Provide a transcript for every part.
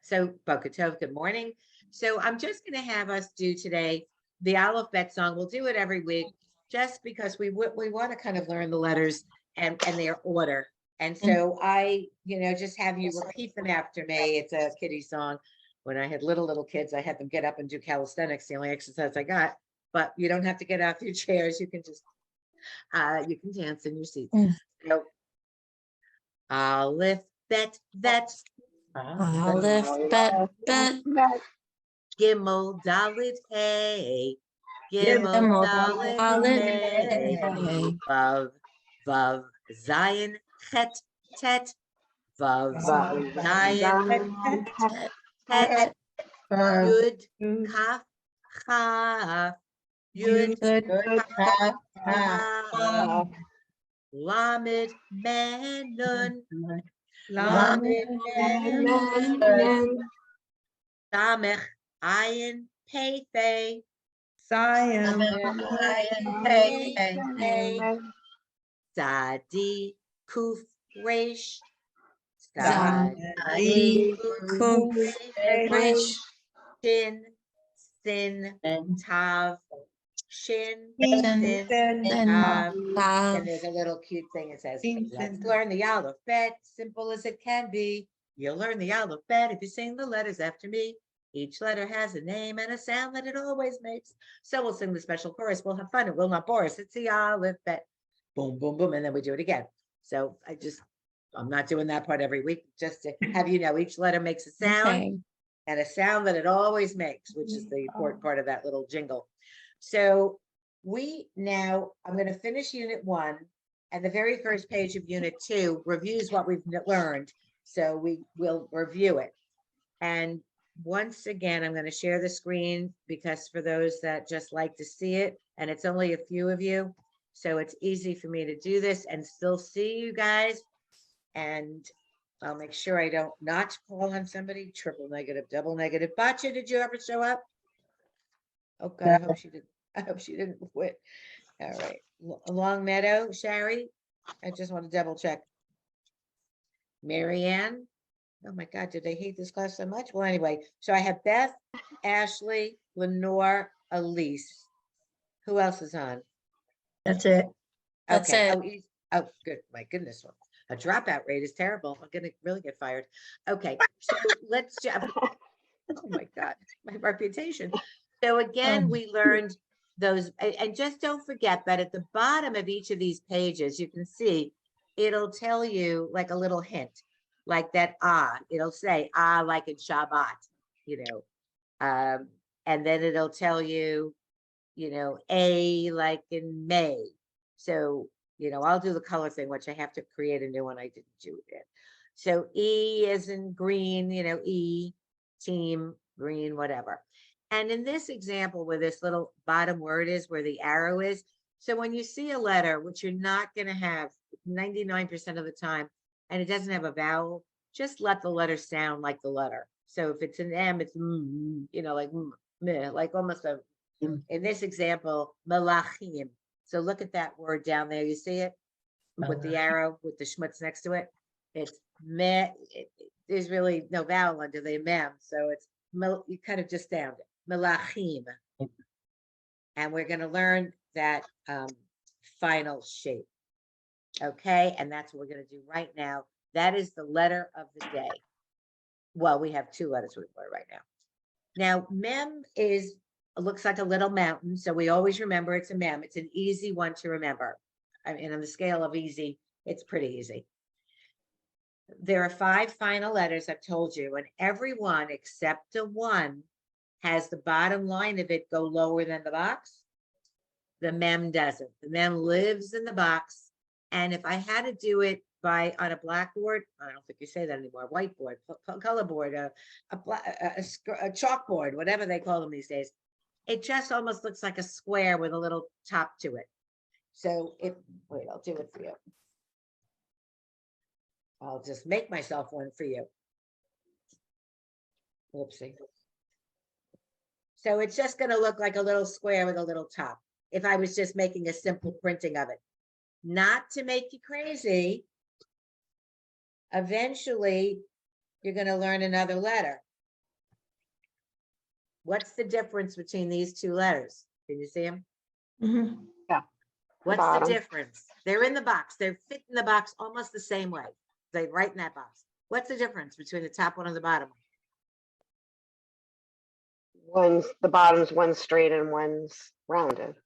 So, Boker Tov, good morning. So, I'm just going to have us do today the alphabet song. We'll do it every week just because we want to kind of learn the letters and their order. And so, just have you repeat them after me. It's a kiddie song. When I had little kids, I had them get up and do calisthenics, the only exercise I got. But you don't have to get off your chairs. You can just, you can dance in your seats. So, Aleph, bet, vet. Aleph, bet, Gimel, Dalet, Hey. Gimel, Dalet, Dalet, Hey. Hey. Vav, Vav, Zion, Het, Tet. Vav, Zion, Het. Yud, Kaf, Chaf. Yud, Kaf. Lamed, Men, Nun. Lamed, Men. Samech, Ayin, Pei, Fei. Sadi, Kuf, Resh. Sadi, Kuf, Resh. Shin, Sin, Tav. Shin, Sin, Sin, Tav. Tav. And there's a little cute thing that says, let's learn the alphabet, simple as it can be. You'll learn the alphabet if you sing the letters after me. Each letter has a name and a sound that it always makes. So we'll sing the special chorus. We'll have fun. It will not bore us. It's the alphabet. Boom, boom, boom. And then we do it again. So I'm not doing that part every week, just to have you know, each letter makes a sound and a sound that it always makes, which is the important part of that little jingle. So I'm going to finish unit 1, and the very first page of unit 2 reviews what we've learned. So we will review it. And once again, I'm going to share the screen because for those that just like to see it, and it's only a few of you, so it's easy for me to do this and still see you guys. And I'll make sure I don't not call on somebody. Triple negative, double negative. Batcha, did you ever show up? Oh God, I hope she didn't. I hope she didn't quit. All right. Long Meadow, Sherry. I just want to double check. Marianne. Oh my God, did they hate this class so much? Well, anyway, so I have Beth, Ashley, Lenore, Elise. Who else is on? That's it. That's Okay. it. Oh, good. My goodness. A dropout rate is terrible. I'm gonna really get fired. Okay, so let's just. Oh my God, my reputation. So again, we learned those, and just don't forget that at the bottom of each of these pages, you can see it'll tell you like a little hint, like that it'll say like in Shabbat, and then it'll tell you, A like in May. So, I'll do the color thing, which I have to create a new one. I didn't do it yet. So E is in green, E, team, green, whatever. And in this example, where this little bottom word is, where the arrow is, so when you see a letter, which you're not going to have 99% of the time, and it doesn't have a vowel, just let the letter sound like the letter. So if it's an M, it's like meh, like almost a. In this example, malachim. So look at that word down there. You see it with the arrow with the schmutz next to it. It's meh. There's really no vowel under the mem, so it's you kind of just sound it. Malachim. And we're going to learn that final shape. Okay, and that's what we're going to do right now. That is the letter of the day. Well, we have 2 letters we learn right now. Now, mem looks like a little mountain, so we always remember it's a mem. It's an easy one to remember. I mean, on the scale of easy, it's pretty easy. There are 5 final letters I've told you, and every one except the 1 has the bottom line of it go lower than the box. The mem doesn't. The mem lives in the box. And if I had to do it on a blackboard, I don't think you say that anymore, whiteboard, color board, a chalkboard, whatever they call them these days, it just almost looks like a square with a little top to it. So wait, I'll do it for you. I'll just make myself one for you. Whoopsie. So it's just going to look like a little square with a little top. If I was just making a simple printing of it, not to make you crazy. Eventually, you're going to learn another letter. What's the difference between these two letters? Can you see them? Mhm. What's Bottom. the difference? They're in the box. They're fit in the box almost the same way. They right in that box. What's the difference between the top one and the bottom one? The bottom's one's straight and one's rounded.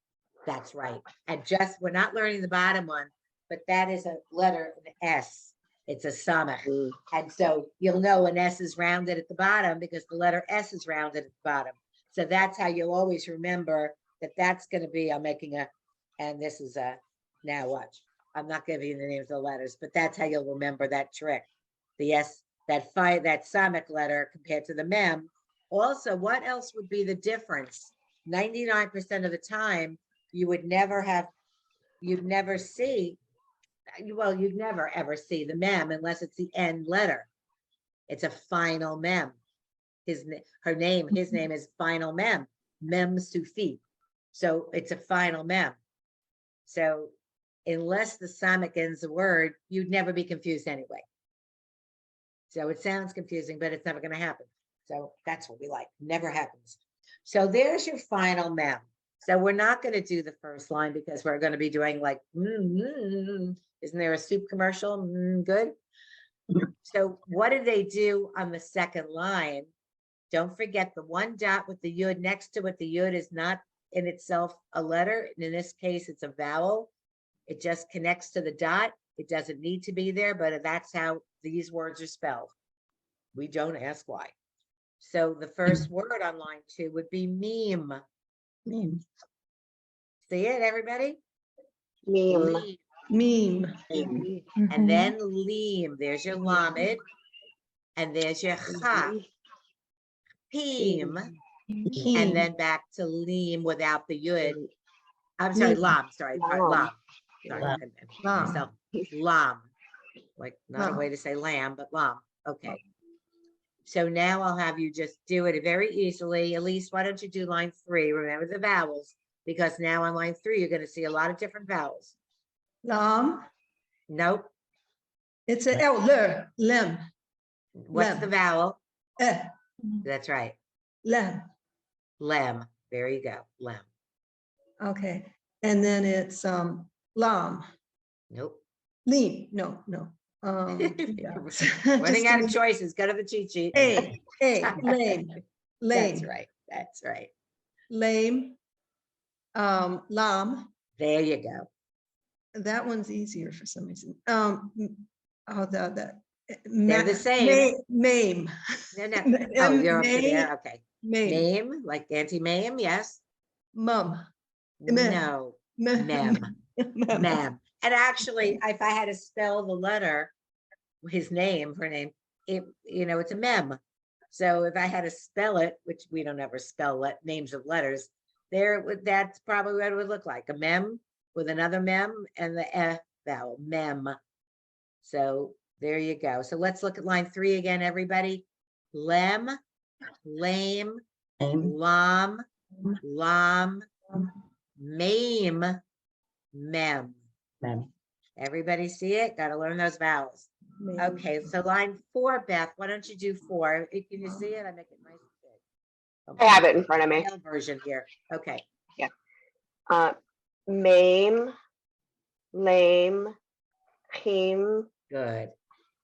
That's right. And just, we're not learning the bottom one, but that is a letter, an S. It's a samach. Mm. And so you'll know an S is rounded at the bottom because the letter S is rounded at the bottom. So that's how you'll always remember that that's going to be, I'm making a, and this is a, now watch. I'm not giving you the names of the letters, but that's how you'll remember that trick. The S, that samach letter compared to the mem. Also, what else would be the difference? 99% of the time, you would never have, you'd never see, well, you'd never ever see the mem unless it's the end letter. It's a final mem. His name is final mem, mem sufi. So it's a final mem. So unless the samach ends the word, you'd never be confused anyway. So it sounds confusing, but it's never going to happen. So that's what we like. Never happens. So there's your final mem. So we're not going to do the first line because we're going to be doing like, isn't there a soup commercial? Good. So what do they do on the second line? Don't forget the one dot with the yud next to it. The yud is not in itself a letter. And in this case, it's a vowel. It just connects to the dot. It doesn't need to be there, but that's how these words are spelled. We don't ask why. So the first word on line 2 would be meme. Meme. See it, everybody? Meme. Leem. Meme. And then leem. There's your lamed. And there's your ha. Peem. And then back to leem without the yud. I'm sorry, lam. Sorry, lam. Sorry, myself. Lam. Like not a way to say lamb, but lam. Okay. So now I'll have you just do it very easily. Elise, why don't you do line 3? Remember the vowels, because now on line 3, you're going to see a lot of different vowels. Lam. Nope. It's a lem. What's the vowel? Eh. That's right. Lem. Lem. There you go. Lem. Okay. And then it's lam. Nope. Lean. No. Yeah. Running out of choices. Go to the cheat sheet. Lame. That's right. That's right. Lame. Lam. There you go. That one's easier for some reason. They're the same. Mame. No. Oh, you're up to Mame. there. Okay. Mame. Name, like Auntie Mame, yes. Mum. No. Mem. Mem. And actually, if I had to spell the letter, his name, her name, it's a mem. So if I had to spell it, which we don't ever spell names of letters, that's probably what it would look like. A mem with another mem and the vowel, mem. So there you go. So let's look at line 3 again, everybody. Lem, lame, lam, lam, mame, mem. Everybody see it? Got to learn those vowels. Okay, so line 4, Beth, why don't you do 4? Can you see it? I make it nice and big. I have it in front of me. Version here. Okay. Yeah. Mame, lame, him, Good.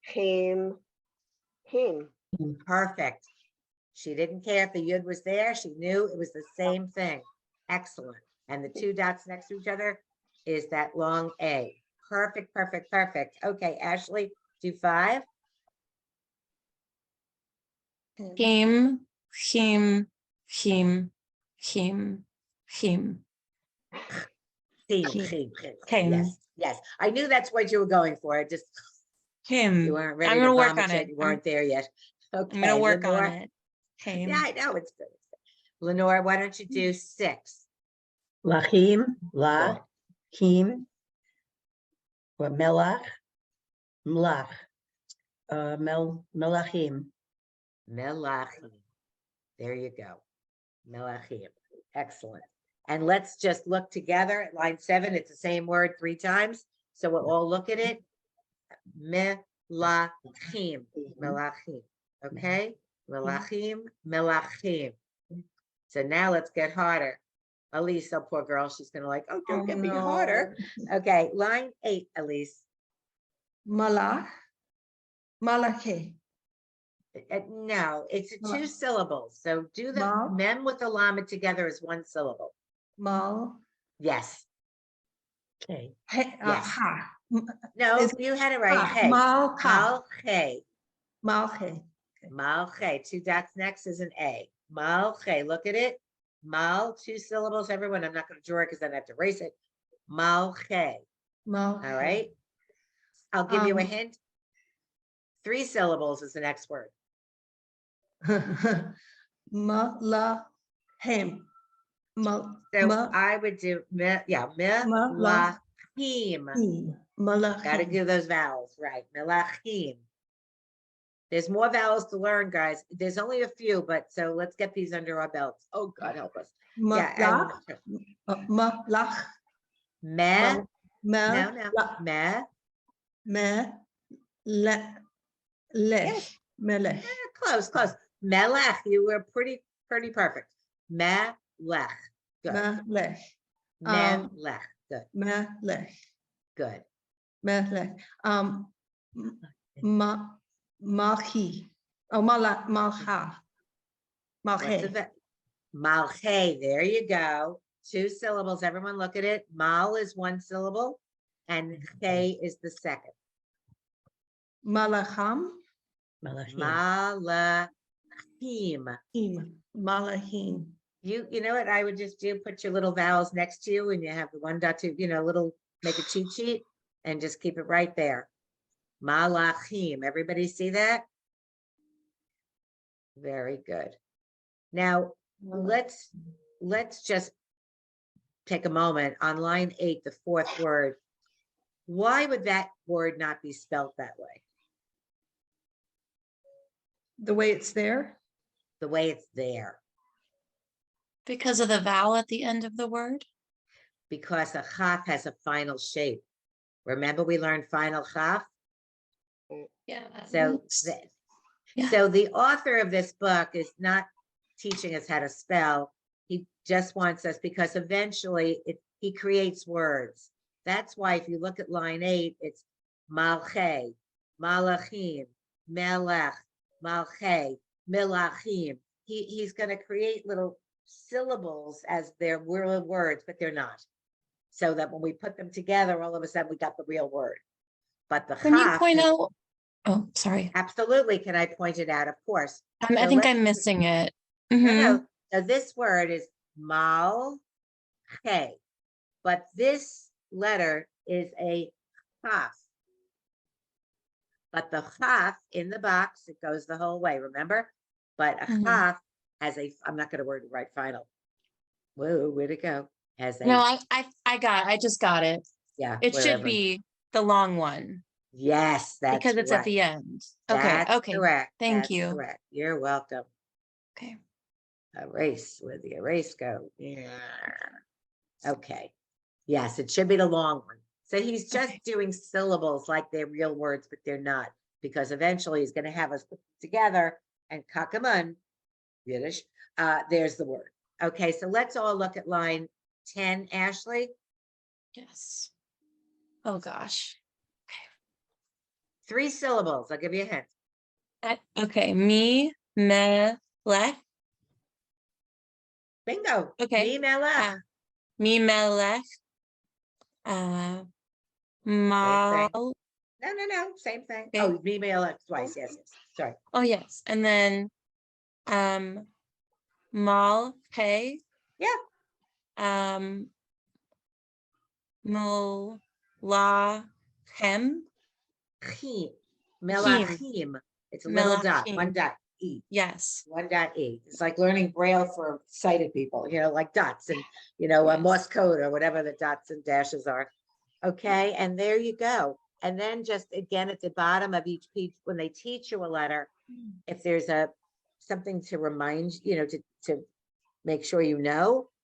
him. Perfect. She didn't care if the yud was there. She knew it was the same thing. Excellent. And the 2 dots next to each other is that long A. Perfect. Okay, Ashley, do 5. Him. Theme. Yes. I knew that's what you were going for. Just Him. you weren't ready I'm to gonna work vomit on yet. it. You weren't there yet. Okay. I'm gonna work Lenore. on it. Him. Yeah, I know it's good. Lenore, why don't you do 6? Lachim, Good. Kim, or Melach, Mlach, Melachim. Melachim. There you go. Melachim. Excellent. And let's just look together at line 7. It's the same word 3 times. So we'll all look at it. Melachim. Melachim. Okay? Melachim. Melachim. So now let's get harder. Elise, oh poor girl, she's gonna like, oh, don't Oh, get me harder. Okay, line 8, Elise. Malach, Malachi, No, it's a Mal- 2 syllables. So do the Mal- mem with the llama together as 1 syllable. Mal, Yes. Okay. Yes. Ha, No, Is- you had it right. ha, Hey. Malcha, Malche. Malche, Malche. 2 dots next is an A. Malche. Look at it. Mal, 2 syllables. Everyone, I'm not going to draw it because then I have to erase it. Malche. Malche. All right. I'll give you a Um, hint. 3 syllables is the next word. Malahem, So I would do melachim. Got to Malachim. do those vowels right. Melachim. There's more vowels to learn, guys. There's only a few, but so let's get these under our belts. Oh, God help us. Yeah. Malach, Me. Mel, Me. Me, Lech, Melech, Close. Melech. You were pretty perfect. Melech. Good. Melech, Melech. Good. Melech, Good. Melech. Malchi, oh, Malcha, What's the Malche, va- Malche. There you go. 2 syllables. Everyone look at it. Mal is 1 syllable and che is the second. Malacham, Malachim. Malachim. Malachim. You know what I would just do? Put your little vowels next to you and you have the 1.2, little, make a cheat sheet and just keep it right there. Malachim. Everybody see that? Very good. Now, let's just take a moment on line 8, the 4th word. Why would that word not be spelled that way? The way it's there. The way it's there. Because of the vowel at the end of the word? Because a chaf has a final shape. Remember we learned final chaf? Yeah. So, Yeah. so the author of this book is not teaching us how to spell. He just wants us, because eventually he creates words. That's why if you look at line 8, it's malche, malachim, melech, malche, milachim. He's going to create little syllables as their real words, but they're not. So that when we put them together, all of a sudden we got the real word. But the Can you chaf point is- out? Oh, sorry. Absolutely. Can I point it out? Of course. I So think let's- I'm missing it. No, Mhm. no. So this word is mal, but this letter is a chaf. But the chaf in the box, it goes the whole way, remember? But a Mhm. chaf has I'm not going to write final. Whoa, where'd it go? Has a, No, I just got it. yeah. It should wherever. be the long one Yes, that's because it's right. at the end. Okay. That's Okay. correct. Thank That's you. correct. You're welcome. Okay. Erase, where the erase go? Yeah. Okay. Yes, it should be the long one. So he's just Okay. doing syllables like they're real words, but they're not, because eventually he's going to have us put them together and kakaman, Yiddish. There's the word. Okay, so let's all look at line 10, Ashley. Yes. Oh gosh. 3 syllables. I'll give you a hint. Okay. Me, me, lech. Bingo. Okay. Mi melech. Me, melech. Mal. No. Same thing. Okay. Oh, mi melech twice. Yes. Sorry. Oh yes. And then mal, hey. Yeah. Mul, la, hem. Chim. Melachim. It's a little dot. One Melachim. dot. E. Yes. 1.8. It's like learning Braille for sighted people, like dots and, a Yes. Morse code or whatever the dots and dashes are. Okay, and there you go. And then just again at the bottom of each page, when they teach you a letter, if there's something to remind, to make sure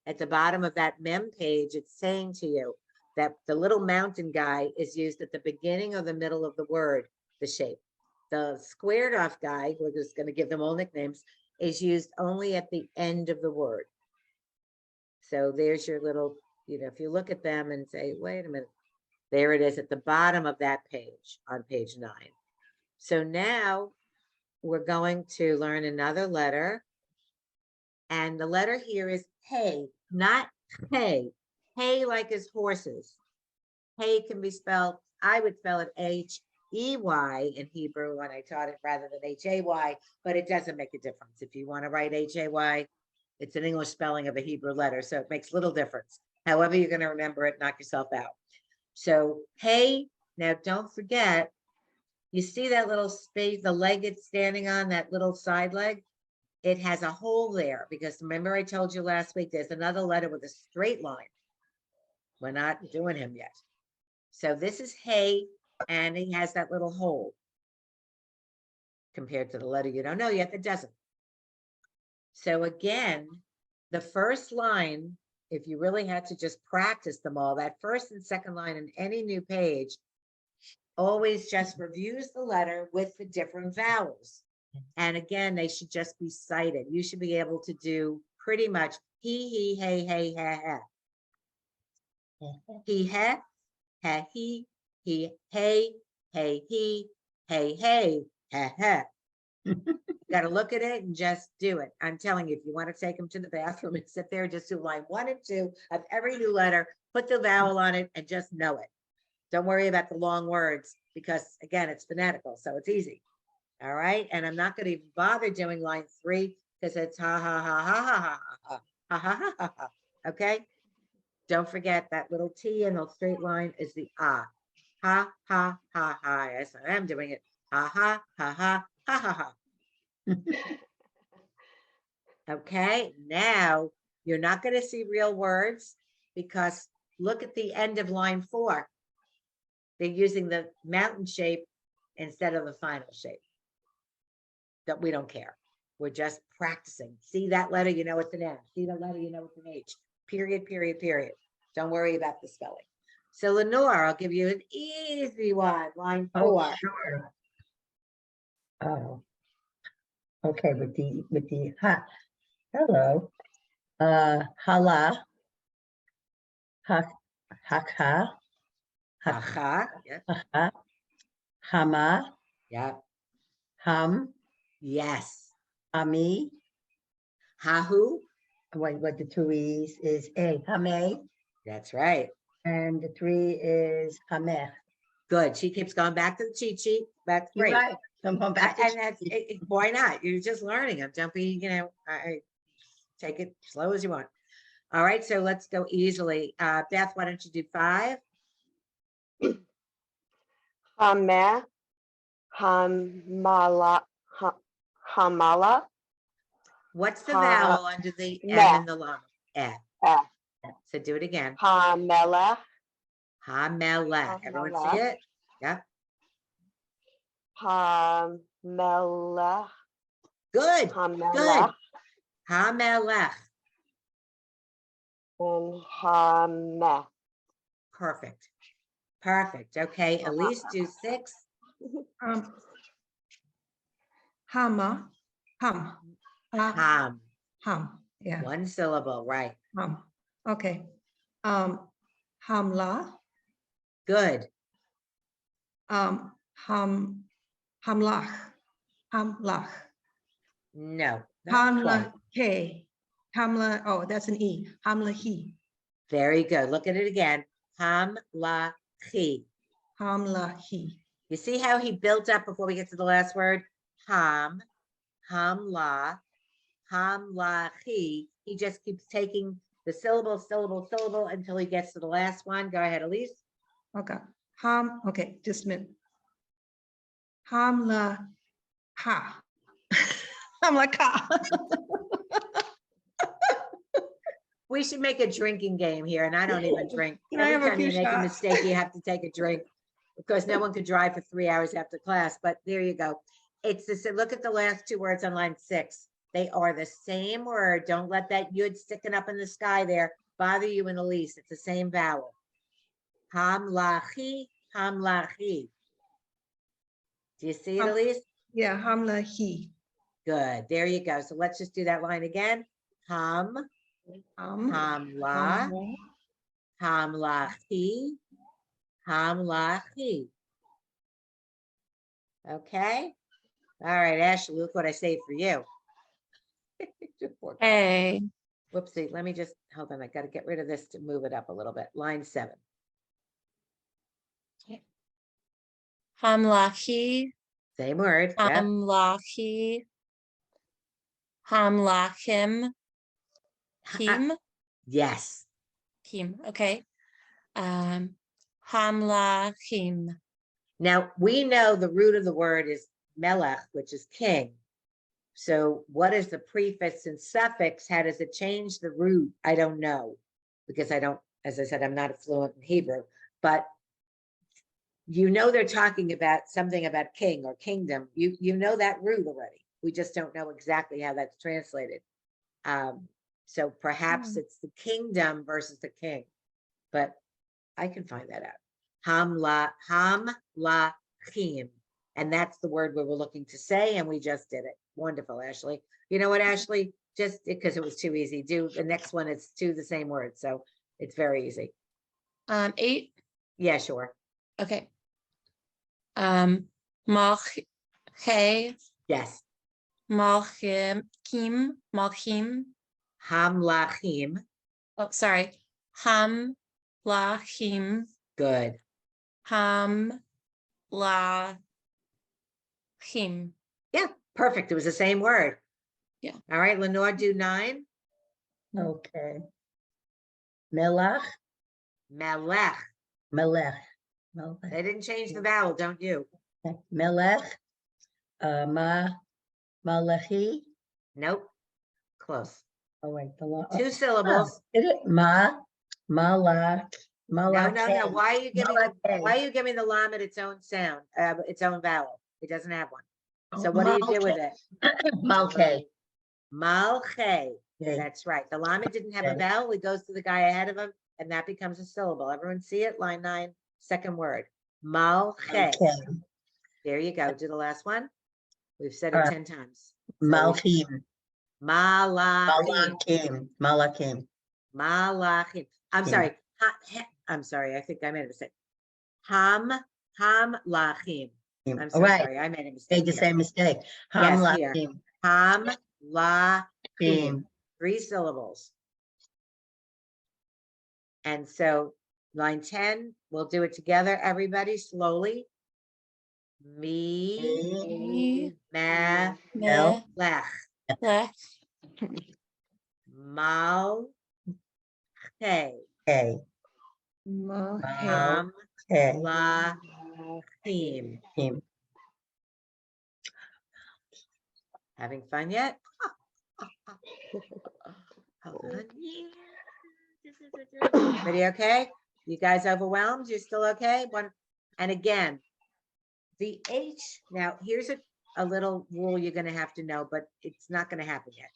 at the bottom of that mem page, it's saying to you that the little mountain guy is used at the beginning or the middle of the word, the shape. The squared off guy, we're just going to give them all nicknames, is used only at the end of the word. So there's your little, if you look at them and say, wait a minute, there it is at the bottom of that page on page 9. So now we're going to learn another letter. And the letter here is hey, not hey. Hey like as horses. Hey can be spelled, I would spell it H-E-Y in Hebrew when I taught it rather than H-A-Y, but it doesn't make a difference. If you want to write H-A-Y, it's an English spelling of a Hebrew letter, so it makes little difference. However, you're going to remember it, knock yourself out. So hey, now don't forget, you see that little space, the leg it's standing on, that little side leg? It has a hole there because remember I told you last week, there's another letter with a straight line. We're not doing him yet. So this is hey, and he has that little hole compared to the letter you don't know yet that doesn't. So again, the first line, if you really had to just practice them all, that first and second line in any new page always just reviews the letter with the different vowels. And again, they should just be cited. You should be able to do pretty much he, hey, hey, ha, ha. He, ha, he, hey, he, hey, ha, ha. Got to look at it and just do it. I'm telling you, if you want to take them to the bathroom and sit there, just do line 1 and 2 of every new letter, put the vowel on it and just know it. Don't worry about the long words because again, it's phonetical, so it's easy. All right. And I'm not going to even bother doing line 3 because it's ha, ha, ha, ha, ha, ha, ha, ha, ha, ha, ha, ha. Okay. Don't forget that little T in the straight line is the ah. Ha, ha, ha, ha. Yes, I am doing it. Ha, ha, ha, ha, ha, ha, ha. Okay. Now you're not going to see real words because look at the end of line 4. They're using the mountain shape instead of the final shape. That we don't care. We're just practicing. See that letter, you know it's an M. See the letter, you know it's an H. Period, period, period. Don't worry about the spelling. So Lenore, I'll give you an easy one, line 4. Oh, sure. Oh. Okay, with the ha. Hello. Hala. Haka. Haka. Aha. Yeah. Haka. Hama. Yeah. Hum. Yes. Ami. Hahu. What the 2 E's is A. Hame. That's right. And the 3 is Hamer. Good. She keeps going back to the cheat sheet. That's You're great. right. I'm going back to And that's why not? You're just learning. I'm jumping, I take it slow as you want. All right, so let's go easily. Beth, why don't you do 5? Hameh, hamala, hamala, What's the Ha- vowel under the M meh. in the llama? Eh. eh, So do it again. hamela, Hamela. Everyone see Hamela. it? Yep. hamela, Good. hamela, Hamelech. and hameh. Perfect. Perfect. Okay. Elise, do 6. Hama, hum, Ham. hum, yeah, 1 syllable. Right. hum. Okay. Hamla, Good. hamlach, hamlach, No. Not quite. hamla K, hamla, oh, that's an E, hamlahi, Very good. Look at it again. Hamlachi. hamlahi. You see how he built up before we get to the last word? Ham, hamla, hamlachi. He just keeps taking the syllable, syllable, syllable until he gets to the last one. Go ahead, Elise. Okay, okay, just a minute. Hamla ha. Hamla ka. We should make a drinking game here, and I don't even drink. Can I have Every a time few you make a shots? mistake, you have to take a drink because no one could drive for 3 hours after class. But there you go. It's this. Look at the last 2 words on line 6. They are the same word. Don't let that yud sticking up in the sky there bother you in the least. It's the same vowel. Hamlachi, hamlachi. Do you see it, Elise? Yeah, hamlahi. Good. There you go. So let's just do that line again. Hamla, hamlachi, hamlachi. Okay. All right, Ashley, look what I saved for you. A, Whoopsie, let me just, hold on, I gotta get rid of this to move it up a little bit. Line 7. hamlachi, Same word. Yeah. hamlachi, hamlachim, him, Yes. him, okay. Hamlachim, Now, we know the root of the word is melech, which is king. So what is the prefix and suffix? How does it change the root? I don't know, because I don't, as I said, I'm not fluent in Hebrew, but you know they're talking about something about king or kingdom. You know that root already. We just don't know exactly how that's translated. So perhaps it's the kingdom versus the king, but I can find that out. Hamlachim. And that's the word we were looking to say, and we just did it. Wonderful, Ashley. You know what, Ashley? Just because it was too easy, do the next one. It's two the same word, so it's very easy. 8, Yeah, sure. okay. Malche, Yes. malchim, Hamlachim. oh, sorry, hamlachim, Good. hamlachim. Yeah, perfect. It was the same word. Yeah. All right, Lenore, do 9. Okay. Melach, Melech. melech. Melech. They didn't change the vowel, don't you? Melech, malachi. Nope. Close. Oh, wait, the law. 2 syllables. Is it malach, No. malach? Why are you giving Malach. why are you giving the lam its own sound, its own vowel? It doesn't have one. So what do you do with it? Malche. Malche. Okay. That's right. The llama didn't have a Okay. vowel. It goes to the guy ahead of him, and that becomes a syllable. Everyone see it? Line 9, second word. Malche. Okay. There you go. Do the last one. We've said it 10 times. So Malchim. Malachim. Malachim. Malachim. I'm Yeah. sorry. I'm sorry. I think I made a mistake. Hamlachim. I'm so Right. sorry. I made a Made mistake. the here. same mistake. Yes, here. Hamlachim. Hamlachim. 3 syllables. And so line 10, we'll do it together, everybody, slowly. Me, ma, Mel. lech, Lech, mal, hey, Okay. ham, Okay. la, him. Him. Having fun yet? Hold on. Everybody okay? You guys overwhelmed? You're still okay? And again, the H, now here's a little rule you're gonna have to know, but it's not gonna happen yet.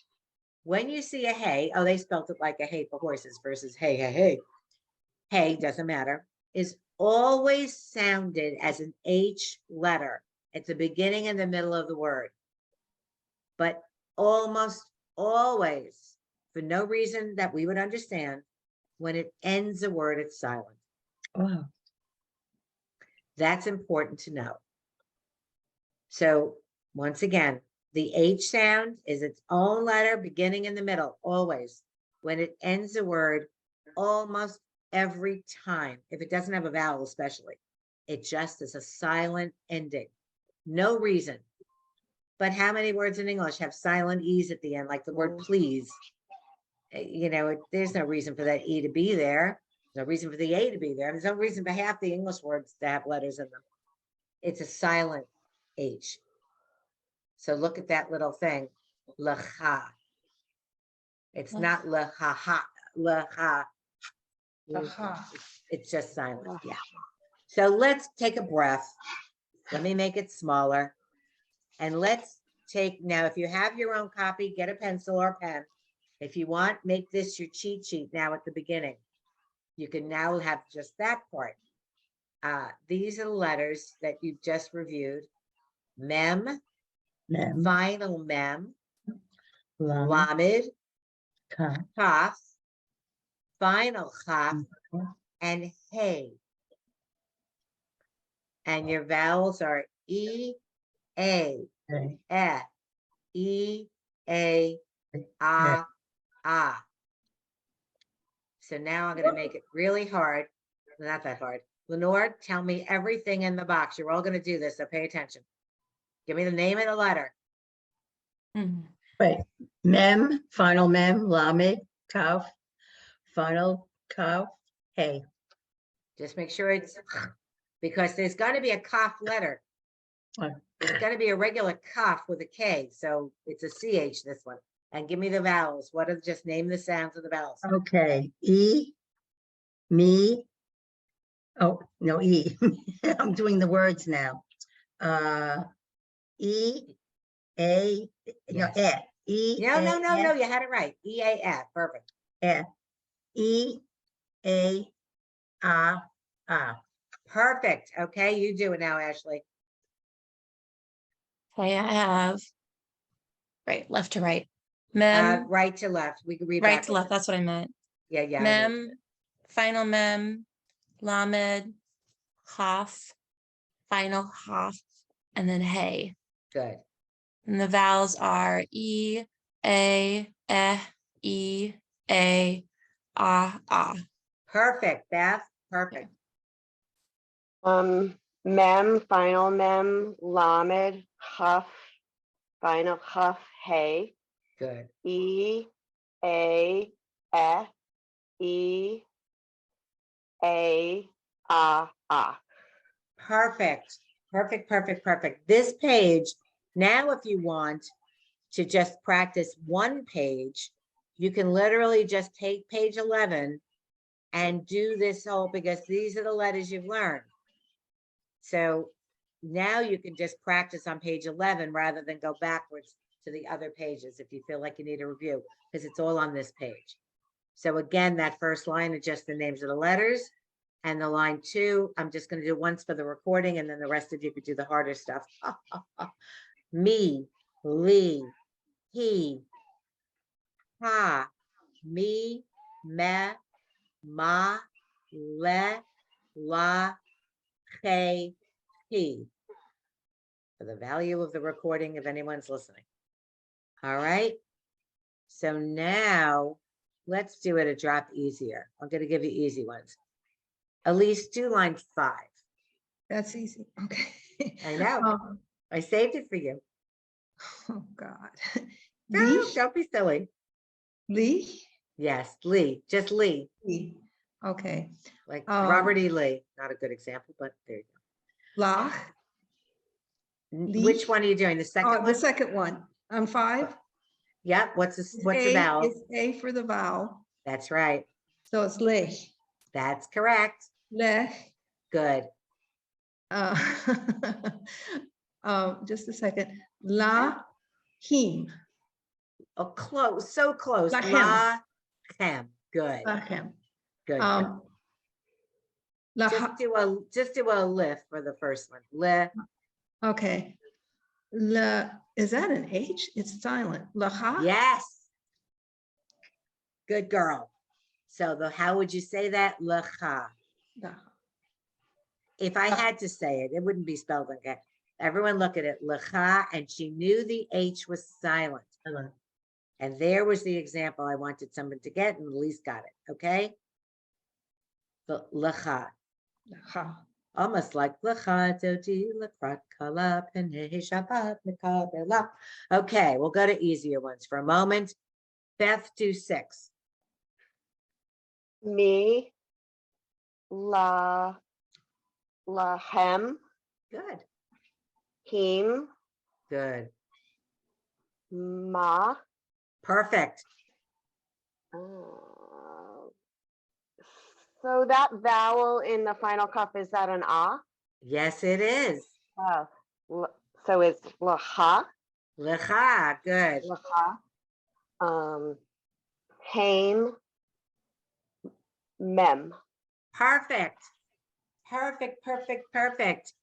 When you see a hey, oh, they spelled it like a hay for horses versus hey, hey, hey. Hey, doesn't matter, is always sounded as an H letter at the beginning and the middle of the word. But almost always, for no reason that we would understand, when it ends a word, it's silent. Wow. That's important to know. So once again, the H sound is its own letter, beginning in the middle, always. When it ends a word, almost every time, if it doesn't have a vowel especially, it just is a silent ending. No reason. But how many words in English have silent E's at the end, like the word please? You know, there's no reason for that E to be there. There's no reason for the A to be there. There's no reason for half the English words to have letters in them. It's a silent H. So look at that little thing, lecha. It's not leha, leha. It's just silent, yeah. So let's take a breath. Let me make it smaller. And let's take, now if you have your own copy, get a pencil or pen. If you want, make this your cheat sheet now at the beginning. You can now have just that part. These are the letters that you've just reviewed. Mem, Mem. final mem, Lamed. lamed, Kaf. kaf, final kaf, Mhm. and hey. And your vowels are E, A, Okay. E, A, ah, ah. So now I'm gonna make it really hard, not that hard. Lenore, tell me everything in the box. You're all gonna do this, so pay attention. Give me the name and the letter. Hmm. Wait, mem, final mem, lamed, kaf, final kaf, hey. Just make sure it's, because there's gonna be a cough letter. Uh, There's gonna be a regular cough with a K, so it's a CH, this one. And give me the vowels. What are, just name the sounds of the vowels. Okay, E, me. Oh, no, E. I'm doing the words now. E, A, no, Yes. E, No, no, no, no, F, you had it right. EAF, perfect. F, E, A, ah. Perfect. Okay, you do it now, Ashley. Okay, I have, right, left to right. Mem, Right to left. We can read right to backwards. left, that's what I meant. Yeah, yeah. I know. Mem, final mem, lamed, half, final half, and then hey. Good. And the vowels are E, A, E, A, ah. Perfect, Beth. Perfect. Mem, final mem, lamed, chaf, final chaf, hey. Good. E, A, E, A, ah. Perfect. Perfect, perfect, perfect. This page, now if you want to just practice one page, you can literally just take page 11 and do this whole, because these are the letters you've learned. So now you can just practice on page 11 rather than go backwards to the other pages if you feel like you need a review, because it's all on this page. So again, that first line is just the names of the letters. And the line 2, I'm just going to do once for the recording, and then the rest of you could do the harder stuff. Me, Lee, he, ha, me, me, ma, le, la, he, he. For the value of the recording, if anyone's listening. All right. So now let's do it a drop easier. I'm going to give you easy ones. Elise, do line 5. That's easy. Okay. I know. Um, I saved it for you. Oh, God. No, Lee, don't be silly. Lee, Yes, Lee, just Lee, Lee. Okay. like Um, Robert E. Lee. Not a good example, but there you Lach. go. Lee. Which one are you doing? The second Oh, the one? second one. On 5. Yep. What's It's the A, vowel? it's A for the vowel. That's right. So it's lech. That's correct. Lech. Good. Uh, just a second. La him. Oh, close. So close. Lachem. La chem. Good. Lachem. Good. La, Just do a lift for the first one. Le. okay. La, is that an H? It's silent. Lacha? Yes. Good girl. So how would you say that? Lecha. If I had to say it, it wouldn't be spelled like that. Everyone look at it. Lecha, and she knew the H was silent. And there was the example I wanted someone to get, and Elise got it. Okay. The lecha. Lacha. Almost like lecha doti lekrat kala penei shabbat mekabela. Okay, we'll go to easier ones for a moment. Beth, do 6. Me, lahem, Good. him, Good. ma. Perfect. So that vowel in the final cup, is that an ah? Yes, it is. Oh, so it's lacha, Lecha. Good. lacha. Haim, mem. Perfect. Perfect, perfect, perfect.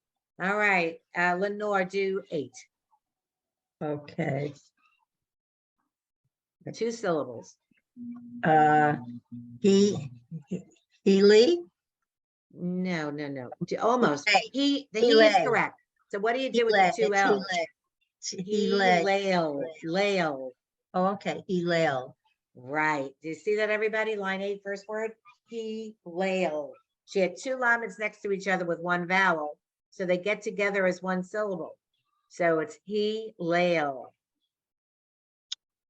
All right. Lenore, do 8. Okay. 2 syllables. He, Healy, No, no, no. Almost. He. The he is correct. So what do you do with the 2 L's? He lay. Lail. Oh, okay, Helail. Right. Do you see that, everybody? Line 8, first word. He lail. She had 2 laments next to each other with 1 vowel. So they get together as 1 syllable. So it's he lail.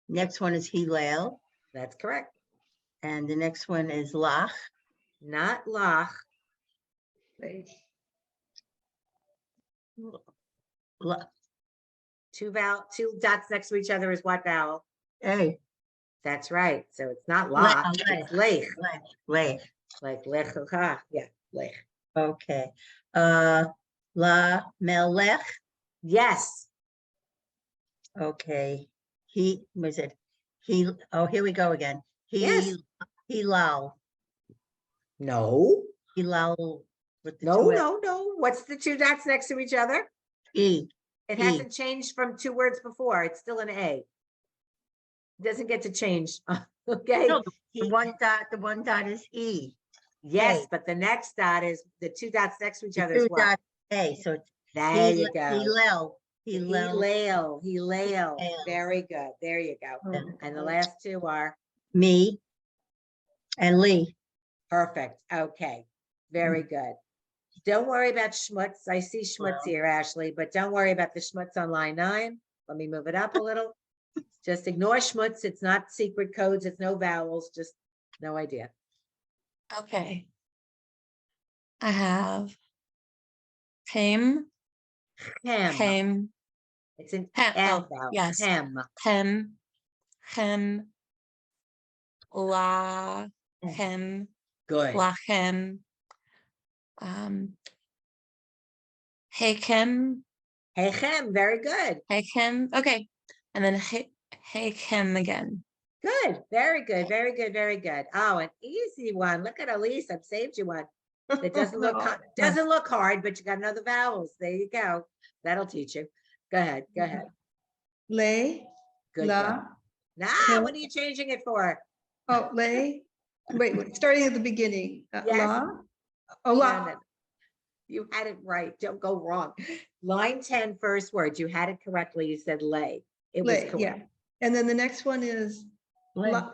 Next one is Helail, That's correct. and the next one is Lach. Not lach. La- 2 dots next to each other is what vowel? Hey, That's right. So it's not Le- lach. lech. It's lech. Lech. Like lechucha. Yeah, lech. Okay. La Melech. Yes. Okay. He was it? He. Oh, here we go again. Yes. Hilal. No. Hilal with the No, two no, no. What's the 2 dots next to each other? E. It E. hasn't changed from 2 words before. It's still an A. It doesn't get to change. Okay. No, the one dot is E. Yes, A. but the next dot is the 2 dots next to each The other is two what? dot A. So it's There you go. Hillel. Helail. Helail. Very good. There you go. And the last 2 are Me and Lee. perfect. Okay. Very good. Don't worry about schmutz. I see schmutz here, Ashley, but don't worry about the schmutz on line 9. Let me move it up a little. Just ignore schmutz. It's not secret codes. It's no vowels. Just no idea. Okay. I have Pim, Hem. Pim, It's an Hem. M Oh, vowel. yes. Hem. Hem, Hem, La, Hem, Good. Lachem, Hakem, Hechem. Very good. Hakem. Okay. And then Hakem again. Good. Very good. Very good. Very good. Oh, an easy one. Look at Elise. I've saved you one. It doesn't look doesn't look hard, but you got another vowels. There you go. That'll teach you. Go ahead. Go ahead. Lay, Good. la. Good. Nah, what are you changing it for? Oh, lay. Wait, starting at the beginning. Yes. La. Oh, No, la. no. You had it right. Don't go wrong. Line 10, first word. You had it correctly. You said lay. It was Lay, yeah. correct. And then the next one is la.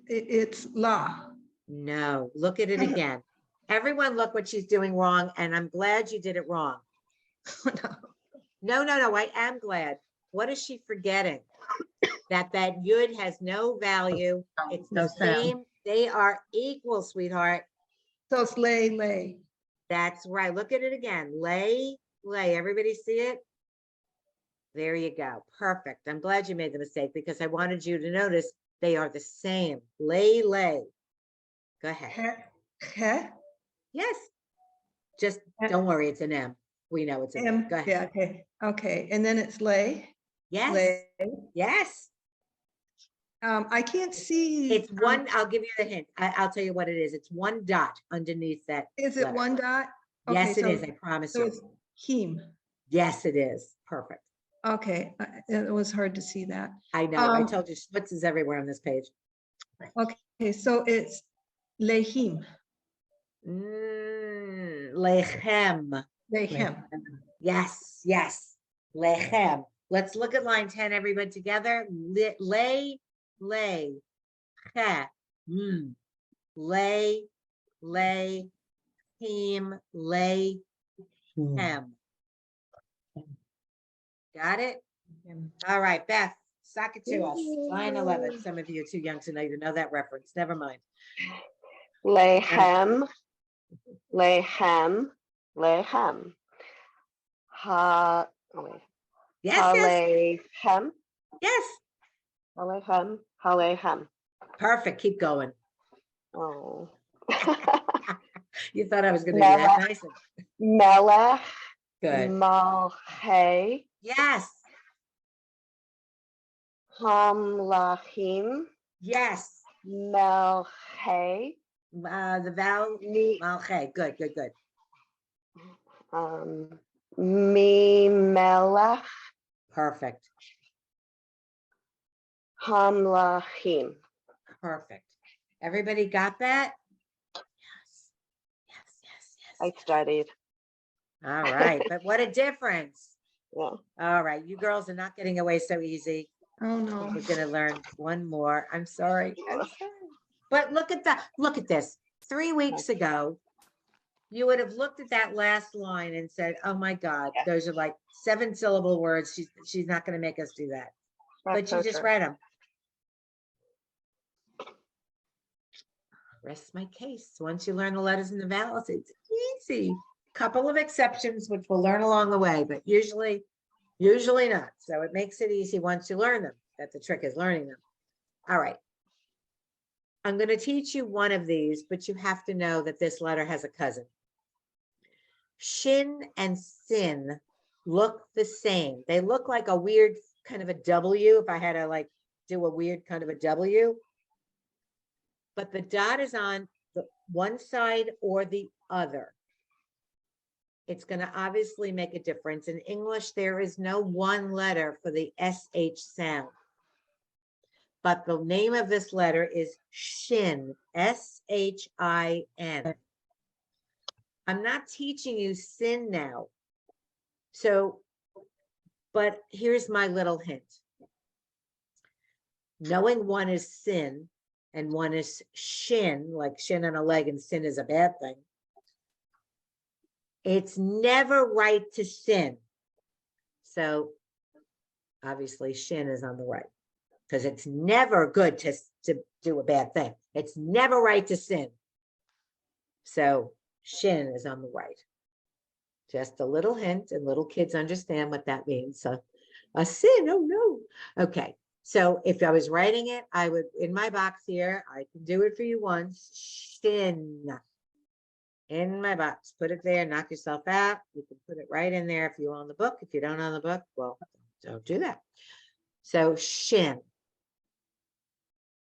It's la. No, look at it again. Everyone look what she's doing wrong, and I'm glad you did it wrong. No, no, no, I am glad. What is she forgetting? That yud has no value. It's No the sound. same. They are equal, sweetheart. So it's lay, lay. That's right. Look at it again. Lay, lay. Everybody see it? There you go. Perfect. I'm glad you made the mistake because I wanted you to notice they are the same. Lay, lay. Go ahead. He. Yes. Just don't worry. It's an M. We know it's an M. Go ahead. Yeah, okay. Okay. And then it's lay. Yes. Lay. Yes. I can't see. It's one. I'll give you the hint. I'll tell you what it is. It's 1 dot underneath that. Is it letter. 1 dot? Yes, Okay, it so- is. I promise So you. it's heme. Yes, it is. Perfect. Okay, it was hard to see that. I know. I Um, told you schmutz is everywhere on this page. Okay, so it's lehim. Lechem. Lehem. Yes, yes. Lechem. Let's look at line 10, everybody together. Lay, lay. Che. Lay, lay. Him, lay, hem. Got it? All right, Beth, sock it to us. Line 11. Some of you are too young to know that reference. Never mind. Lehem, lehem, lehem. Ha, oh wait. Yes, yes, Halehem, yes. halehem, halehem. Perfect. Keep going. Oh. You thought I was going to do that nice. Melech, Good. malchei, Yes, hamlachim, yes. melchei, The vowel, malche. Good, good, good. mi melech, Perfect. Hamlachim. Perfect. Everybody got that? Yes. Yes, yes, I yes. studied. All right, but what a difference. Yeah. All right, you girls are not getting away so easy. Oh, no. We're gonna learn one more. I'm sorry. I'm sorry. But look at that. Look at this. 3 weeks ago, you would have looked at that last line and said, oh my God, Yeah. those are like 7-syllable words. She's not gonna make us do that. But That's you so just true. read them. Rest my case. Once you learn the letters and the vowels, it's easy. Couple of exceptions, which we'll learn along the way, but usually not. So it makes it easy once you learn them. That the trick is learning them. All right. I'm going to teach you one of these, but you have to know that this letter has a cousin. Shin and sin look the same. They look like a weird kind of a W, if I had to like do a weird kind of a W. But the dot is on the one side or the other. It's going to obviously make a difference. In English, there is no one letter for the SH sound. But the name of this letter is Shin, S-H-I-N. I'm not teaching you sin now. So, but here's my little hint. Knowing one is sin and one is shin, like shin on a leg, and sin is a bad thing. It's never right to sin. So obviously shin is on the right because it's never good to do a bad thing. It's never right to sin. So shin is on the right. Just a little hint, and little kids understand what that means. So a sin, oh no. Okay. So if I was writing it, I would, in my box here, I can do it for you once. Shin. In my box, put it there, knock yourself out. You can put it right in there if you own the book. If you don't own the book, well, don't do that. So shin.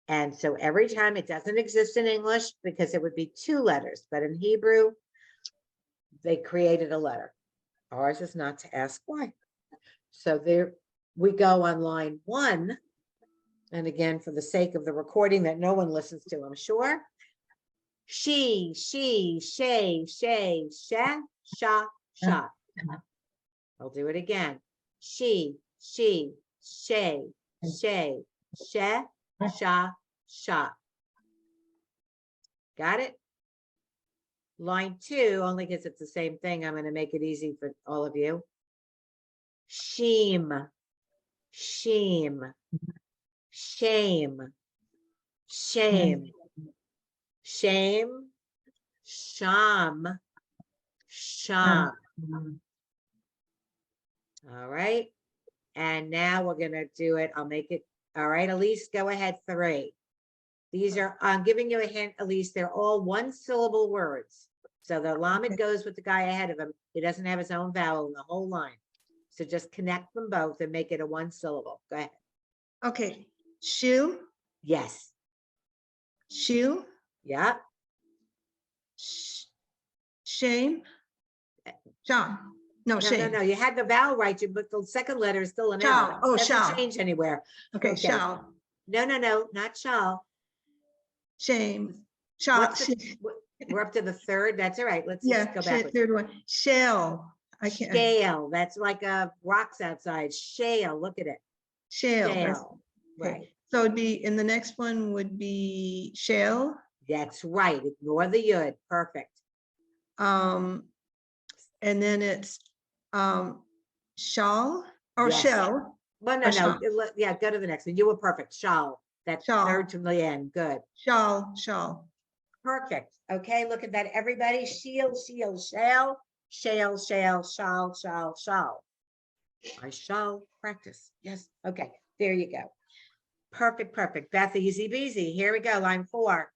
And so every time, it doesn't exist in English because it would be 2 letters, but in Hebrew, they created a letter. Ours is not to ask why. So there we go on line 1. And again, for the sake of the recording that no one listens to, I'm sure. She, shay, sha, sha. I'll do it again. She, shay, sha, sha. Got it? Line 2, only because it's the same thing, I'm going to make it easy for all of you. Sheem, shame, shame, shame, shame, sham, sham. All right. And now we're going to do it. I'll make it. All right, Elise, go ahead. 3. These are, I'm giving you a hint, Elise, they're all 1-syllable words. So the lamed goes with the guy ahead of him. He doesn't have his own vowel in the whole line. So just connect them both and make it a 1-syllable. Go ahead. Okay. Shoe, Yes. shoe, Yeah. shame, John. No, No, shame. no. You had the vowel right, but the second letter is still an L. Shall. Oh, Doesn't shall. change anywhere. Okay, Okay. shall, No, not shall. shame, shall. What's we're up to the 3rd. That's all right. Let's Yeah, just go back. third one. Shell. I can't. Shale. That's like rocks outside. Shale. Look at it. Shale. Shale. Okay. Right. So it'd be, in the next one would be shell. That's right. Ignore the yud. Perfect. And then it's shawl or Yes. shell. Well, no. Yeah, go to the next one. You were perfect. Shal. That's Shal. 3rd from the end. Good. Shawl. Perfect. Okay, look at that. Everybody, shield, shall. I shall practice. Yes. Okay, there you go. Perfect. Beth, easy peasy. Here we go. Line 4.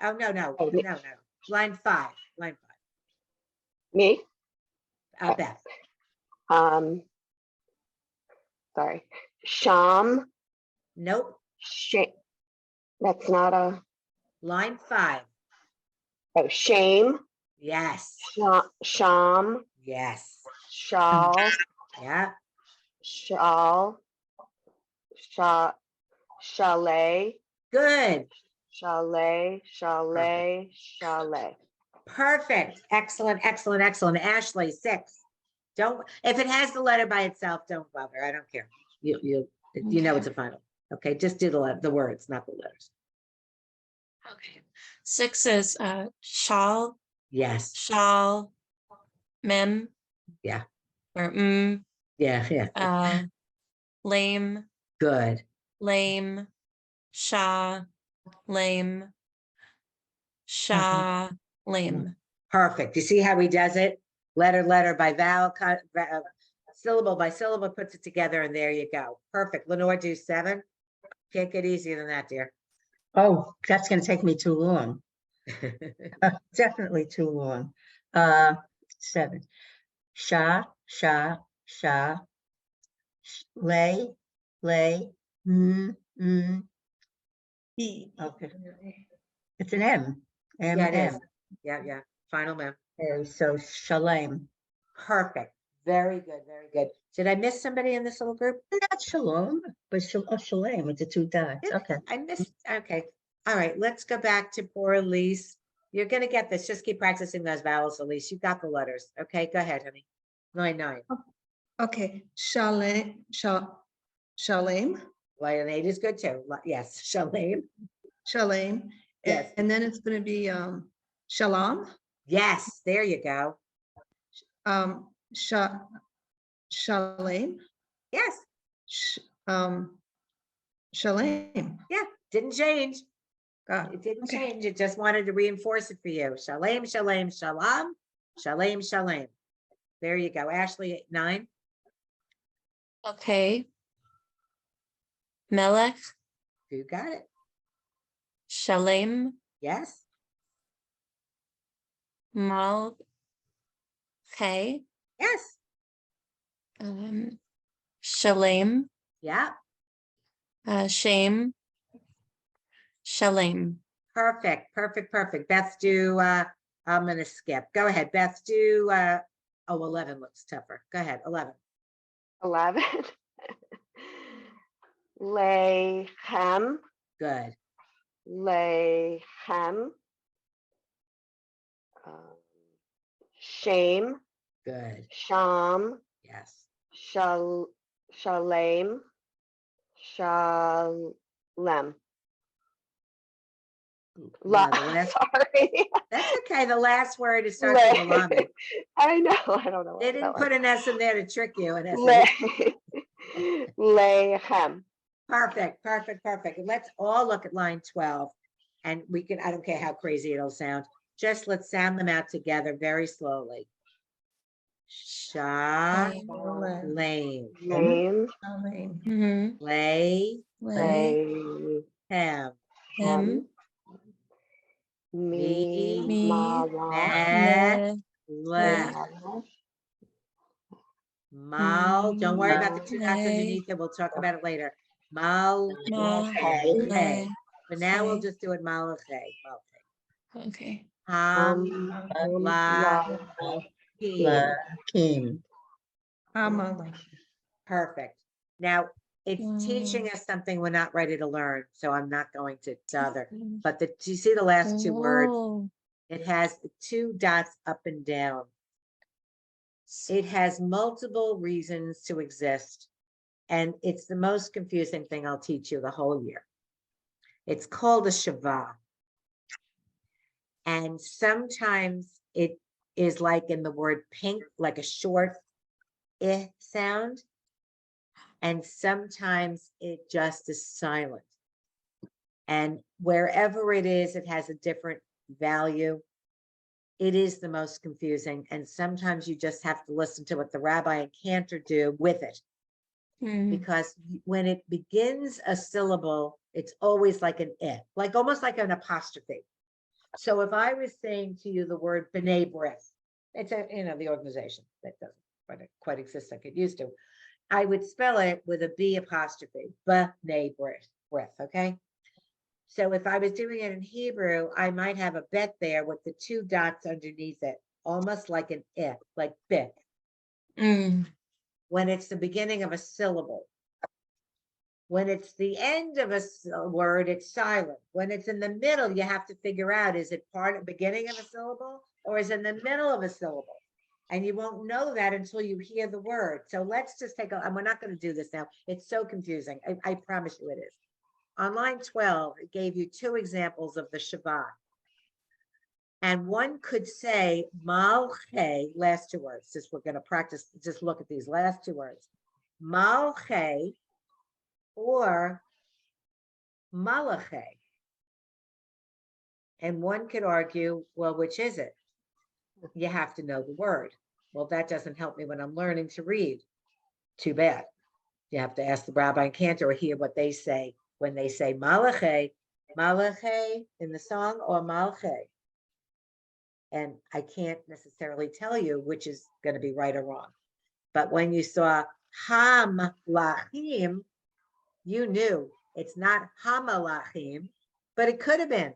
Oh, no. Line 5. Me? Beth. Sorry. Sham. Nope. That's not a. Line 5. Oh, shame. Yes. Sham. Yes. Shal. Yeah. Shal, sha, chalet, Good. chalet, chalet, chalet. Perfect. Excellent, excellent, excellent. Ashley, 6. Don't, if it has the letter by itself, don't bother. I don't care. You know Okay. it's a final. Okay, just do the words, not the letters. Okay. 6 is shal, Yes. shal, mem. Yeah. Or Yeah. lame, Good. lame, sha, lame, sha, lame. Perfect. You see how he does it? Letter by vowel, syllable by syllable, puts it together, and there you go. Perfect. Lenore, do 7. Can't get easier than that, dear. Oh, that's gonna take me too long. Definitely too long. 7. Sha, sha, sha. Lay, mm. E. Okay. It's an M. M, Yeah, it M. is. Yeah. Final mem. Okay, so shalom. Perfect. Very good. Very good. Did I miss somebody in this little group? Not shalom, but shalom with the 2 dots. Okay. I missed. Okay. All right. Let's go back to poor Elise. You're going to get this. Just keep practicing those vowels, Elise. You got the letters. Okay. Go ahead, honey. 9. Okay, shalem, shalem, Lion 8 is good too. Yes. Shalem. shalem. Yes. And then it's gonna be shalom, Yes. There you go. shalem, Yes. sh- shalem. Yeah. Didn't change. Ah, It didn't okay. change. It just wanted to reinforce it for you. Shalem, shalem, shalom, shalem, shalem. There you go. Ashley, 9. Okay. Melech, You got it. shalem, Yes. mal, okay. Yes. Shalem, Yeah. shame, shalem. Perfect. Beth, do, I'm going to skip. Go ahead. Beth, do, 11 looks tougher. Go ahead. 11. 11. Layhem, Good. layhem. Shame, Good. sham, Yes. shalem, shalem. Now the last, Sorry. that's okay. The last word is starts with a lamed. I know, I don't know. They what didn't that put an S in there to trick you. An S. was. Layhem. Perfect. Let's all look at line 12 and we can, I don't care how crazy it'll sound. Just let's sound them out together very slowly. Sha, lame, Name, Shalem. Mm-hmm. lay, lay, hem, Him, me, me, me, me, le, mal. Don't worry about the 2 dots me, underneath it. We'll talk about it later. Mal, ma, hey. me. But now we'll Okay. just do it mal, hey. Okay. Ham, la, La, he. Kim. Amalek. Perfect. Now, it's Mm. teaching us something we're not ready to learn, so I'm not going to bother. But do you see the last 2 words? Oh. It has the 2 dots up and down. It has multiple reasons to exist, and it's the most confusing thing I'll teach you the whole year. It's called a Shavah. And sometimes it is like in the word pink, like a short eh sound. And sometimes it just is silent. And wherever it is, it has a different value. It is the most confusing. And sometimes you just have to listen to what the rabbi and cantor do with it. Mm. Because when it begins a syllable, it's always like an it, like almost like an apostrophe. So if I was saying to you the word B'nai B'rith, it's a, the organization that doesn't quite exist like it used to, I would spell it with a B apostrophe, B'nai B'rith, okay? So if I was doing it in Hebrew, I might have a bet there with the 2 dots underneath it, almost like an it, like bit. Mm. when it's the beginning of a syllable. When it's the end of a word, it's silent. When it's in the middle, you have to figure out, is it part of beginning of a syllable or is it in the middle of a syllable? And you won't know that until you hear the word. So let's just take a, and we're not going to do this now. It's so confusing. I promise you it is. On line 12, it gave you 2 examples of the Shabbat. And one could say malche, last 2 words. Just we're going to practice, just look at these last 2 words. Malche or malache. And one could argue, well, which is it? You have to know the word. Well, that doesn't help me when I'm learning to read. Too bad. You have to ask the rabbi and cantor or hear what they say when they say malache, malache in the song or malche. And I can't necessarily tell you which is going to be right or wrong. But when you saw hamlachim, you knew it's not hamalachim, but it could have been.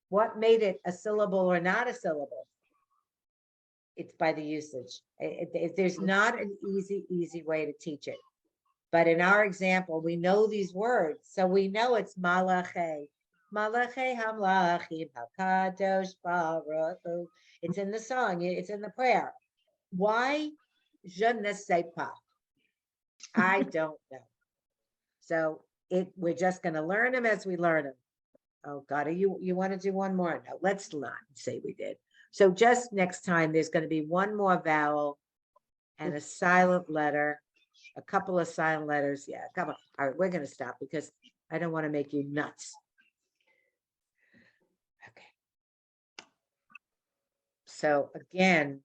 What made it a syllable or not a syllable? It's by the usage. There's not an easy way to teach it. But in our example, we know these words. So we know it's malache. Malache hamlachim hakadosh baruch hu. It's in the song. It's in the prayer. Why? Je ne sais pas. I don't know. So we're just going to learn them as we learn them. Oh God, you want to do one more? No, let's not say we did. So just next time, there's going to be one more vowel and a silent letter, a couple of silent letters. Yeah, come on. All right, we're going to stop because I don't want to make you nuts. Okay. So again,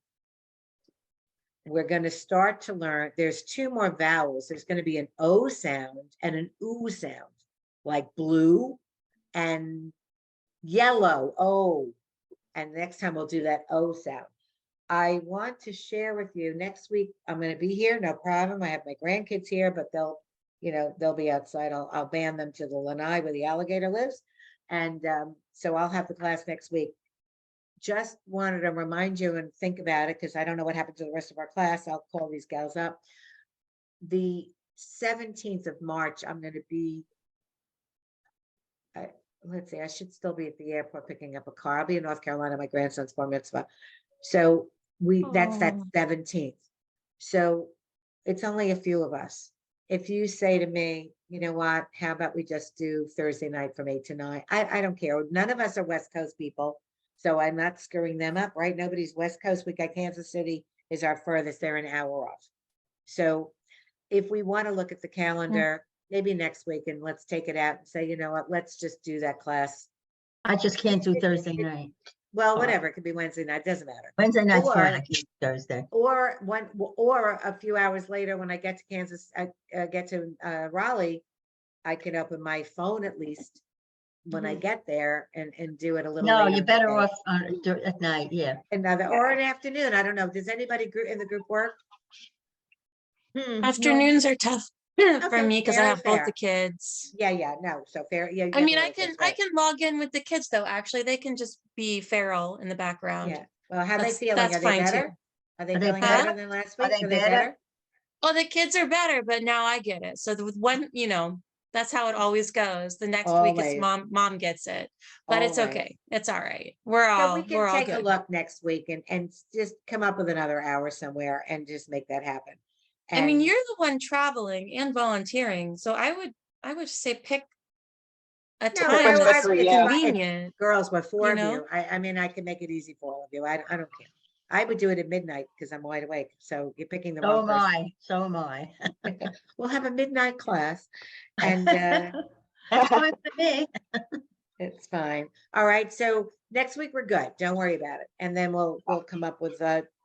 we're going to start to learn. There's 2 more vowels. There's going to be an O sound and an oo sound, like blue and yellow. O. And next time we'll do that O sound. I want to share with you next week. I'm going to be here, no problem. I have my grandkids here, but they'll be outside. I'll ban them to the lanai where the alligator lives. And so I'll have the class next week. Just wanted to remind you and think about it because I don't know what happened to the rest of our class. I'll call these gals up. The 17th of March, I'm going to be, let's see, I should still be at the airport picking up a car. I'll be in North Carolina, my grandson's bar mitzvah. So that's that 17th. So it's only a few of us. If you say to me, you know what, how about we just do Thursday night from 8 to 9? I don't care. None of us are West Coast people. So I'm not screwing them up, right? Nobody's West Coast. We got Kansas City is our furthest. They're an hour off. So if we want to look at the calendar, maybe next week, and let's take it out and say, you know what, let's just do that class. I just can't do Thursday night. Well, whatever, it could be Wednesday night, doesn't matter. Wednesday night's Or- fine, I can't do Thursday. Or a few hours later when I get to Kansas, get to Raleigh, I can open my phone at least when I get there and do it a little No, later you're in the better day. off at night, yeah. Another, or an afternoon, I don't know. Does anybody in the group work? Afternoons are tough for Okay, me because I fair, have both fair. the kids. Yeah, no, so fair, yeah. you I have mean, the I little kids, can right. log in with the kids though. Actually, they can just be feral in the background. Yeah, well, how they That's- feeling? that's Are they fine, too. better? Are they Are they feeling better? better than last Are week? they Are they better? better? Well, the kids are better, but now I get it. So with one, that's how it always goes. The next week it's Always. mom gets it, but it's Always. okay. It's all right. We're So we all can take a good. look next week and just come up with another hour somewhere and just make that happen. I mean, And- you're the one traveling and volunteering, so I would say pick a No, time What's good that's for you? convenient. Girls, we're 4 of know? you. I mean, I can make it easy for all of you. I don't care. I would do it at midnight because I'm wide awake. So you're picking the So wrong am person. I, so am I. We'll have a midnight class and Fine for me. it's fine. All right. So next week we're good. Don't worry about it. And then we'll come up with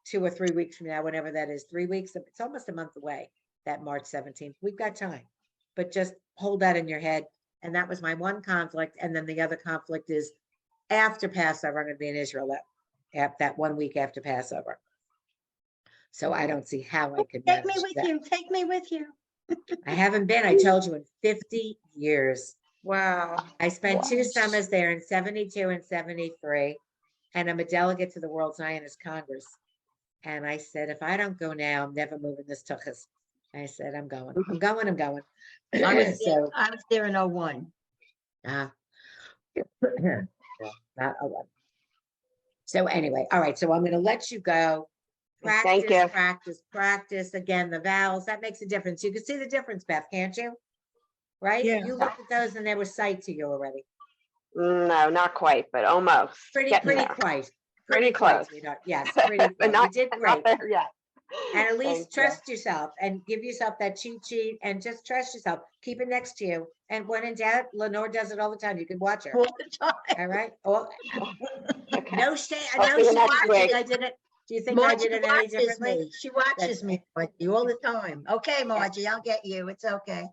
2 or 3 weeks from now, whenever that is, 3 weeks. It's almost a month away, that March 17th. We've got time, but just hold that in your head. And that was my one conflict. And then the other conflict is after Passover, I'm going to be in Israel that 1 week after Passover. So I don't see how I could Take me manage with that. you, take me with you. I haven't been, I told you, in 50 years. Wow. I spent 2 Wow. summers there in 72 and 73, and I'm a delegate to the World Zionist Congress. And I said, if I don't go now, I'm never moving this tuchus. I said, I'm going, I'm going, I'm going. I was So, I was there in '01. uh, not a lot. So anyway, all right, so I'm gonna let you go. Thank Practice, you. practice, practice. Again, the vowels, that makes a difference. You can see the difference, Beth, can't you? Right? Yeah. You looked at those and they were sight to you already. No, not quite, but almost. Pretty, Getting pretty there. quite. Pretty quite, close. sweetheart. Yes, pretty But close. You not, did not great. there yet. And at Thank least you. trust yourself and give yourself that cheat sheet and just trust yourself. Keep it next to you. And when in doubt, Lenore does it all the time. You can watch her. All the time. All right. Oh, Okay. no shame. I'll No see you shame. next Do you think week. I did it? Do you think I Margie did it any watches differently? me. She watches me, Margie, all the time. Okay, Margie, I'll get you. It's okay.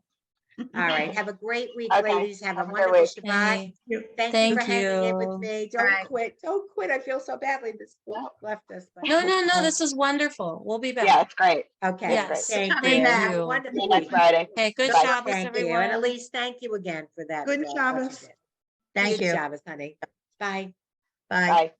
All right. Have a great week, Okay, ladies. Have a have a good wonderful week. Shabbat. Hey, Thank you for thank hanging in with you. me. All Don't right. quit. Don't quit. I feel so badly. This left us. but- No, no, no, this is wonderful. We'll be Yeah, back. it's great. Okay. Yes, Thank coming you. back. Have a you. See wonderful you next week. Friday. Okay, good Bye. Shabbos, Thank you. And everyone. Elise, thank you again for that. Good what you Shabbos. did. Thank Good you. Shabbos, honey. Bye. Bye. Bye.